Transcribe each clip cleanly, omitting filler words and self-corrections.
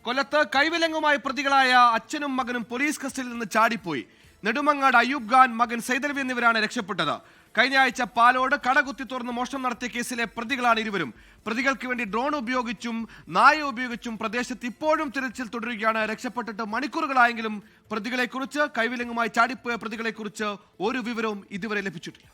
കൊല്ലത്ത് കൈവിലങ്ങുമായി പ്രതികളായ അച്ഛനും മകനും പോലീസ് കസ്റ്റഡിയിൽ നിന്ന് ചാടിപ്പോയി. നെടുമങ്ങാട് അയ്യൂബ് ഖാൻ, മകൻ സൈദലവി എന്നിവരാണ് രക്ഷപ്പെട്ടത്. കഴിഞ്ഞ ആഴ്ച പാലോട് കടകുത്തി തുറന്ന് മോഷണം നടത്തിയ കേസിലെ പ്രതികളാണ് ഇരുവരും. പ്രതികൾക്ക് വേണ്ടി ഡ്രോൺ ഉപയോഗിച്ചും നായ ഉപയോഗിച്ചും പ്രദേശത്ത് ഇപ്പോഴും തിരച്ചിൽ തുടരുകയാണ്. രക്ഷപ്പെട്ടിട്ട് മണിക്കൂറുകളായെങ്കിലും പ്രതികളെക്കുറിച്ച്, കൈവിലങ്ങുമായി ചാടിപ്പോയ പ്രതികളെക്കുറിച്ച് ഒരു വിവരവും ഇതുവരെ ലഭിച്ചിട്ടില്ല.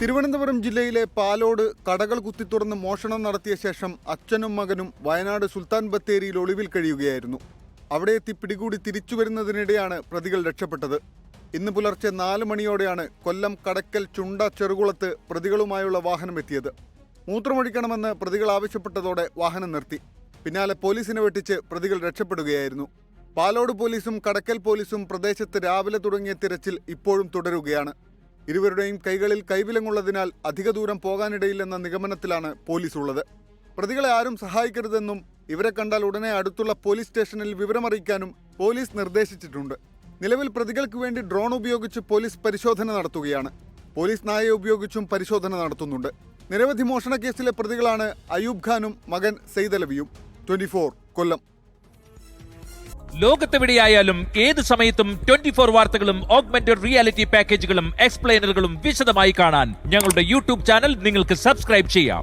തിരുവനന്തപുരം ജില്ലയിലെ പാലോട് കടകൾ കുത്തിത്തുറന്ന് മോഷണം നടത്തിയ ശേഷം അച്ഛനും മകനും വയനാട് സുൽത്താൻ ബത്തേരിയിൽ ഒളിവിൽ കഴിയുകയായിരുന്നു. അവിടെ എത്തി പിടികൂടി തിരിച്ചു വരുന്നതിനിടെയാണ് പ്രതികൾ രക്ഷപ്പെട്ടത്. ഇന്ന് പുലർച്ചെ 4 മണിയോടെയാണ് കൊല്ലം കടക്കൽ ചുണ്ട ചെറുകുളത്ത് പ്രതികളുമായുള്ള വാഹനം എത്തിയത്. മൂത്രമൊഴിക്കണമെന്ന് പ്രതികൾ ആവശ്യപ്പെട്ടതോടെ വാഹനം നിർത്തി. പിന്നാലെ പോലീസിനെ വെട്ടിച്ച് പ്രതികൾ രക്ഷപ്പെടുകയായിരുന്നു. പാലോട് പോലീസും കടക്കൽ പോലീസും പ്രദേശത്ത് രാവിലെ തുടങ്ങിയ തിരച്ചിൽ ഇപ്പോഴും തുടരുകയാണ്. ഇരുവരുടെയും കൈകളിൽ കൈവിലങ്ങുള്ളതിനാൽ അധിക ദൂരം പോകാനിടയില്ലെന്ന നിഗമനത്തിലാണ് പോലീസ് ഉള്ളത്. പ്രതികളെ ആരും സഹായിക്കരുതെന്നും ഇവരെ കണ്ടാൽ ഉടനെ അടുത്തുള്ള പോലീസ് സ്റ്റേഷനിൽ വിവരമറിയിക്കാനും പോലീസ് നിർദ്ദേശിച്ചിട്ടുണ്ട്. നിലവിൽ പ്രതികൾക്ക് വേണ്ടി ഡ്രോൺ ഉപയോഗിച്ച് പോലീസ് പരിശോധന നടത്തുകയാണ്. പോലീസ് നായയെ ഉപയോഗിച്ചും പരിശോധന നടത്തുന്നുണ്ട്. നിരവധി മോഷണ കേസിലെ പ്രതികളാണ് അയ്യൂബ് ഖാനും മകൻ സൈദലവിയും. 24 കൊല്ലം. ലോകത്തെവിടെയായാലും ഏത് സമയത്തും 24 വാർത്തകളും ഓഗ്മെന്റഡ് റിയാലിറ്റി പാക്കേജുകളും എക്സ്പ്ലെയിനറുകളും വിശദമായി കാണാൻ ഞങ്ങളുടെ യൂട്യൂബ് ചാനൽ നിങ്ങൾക്ക് സബ്സ്ക്രൈബ് ചെയ്യാം.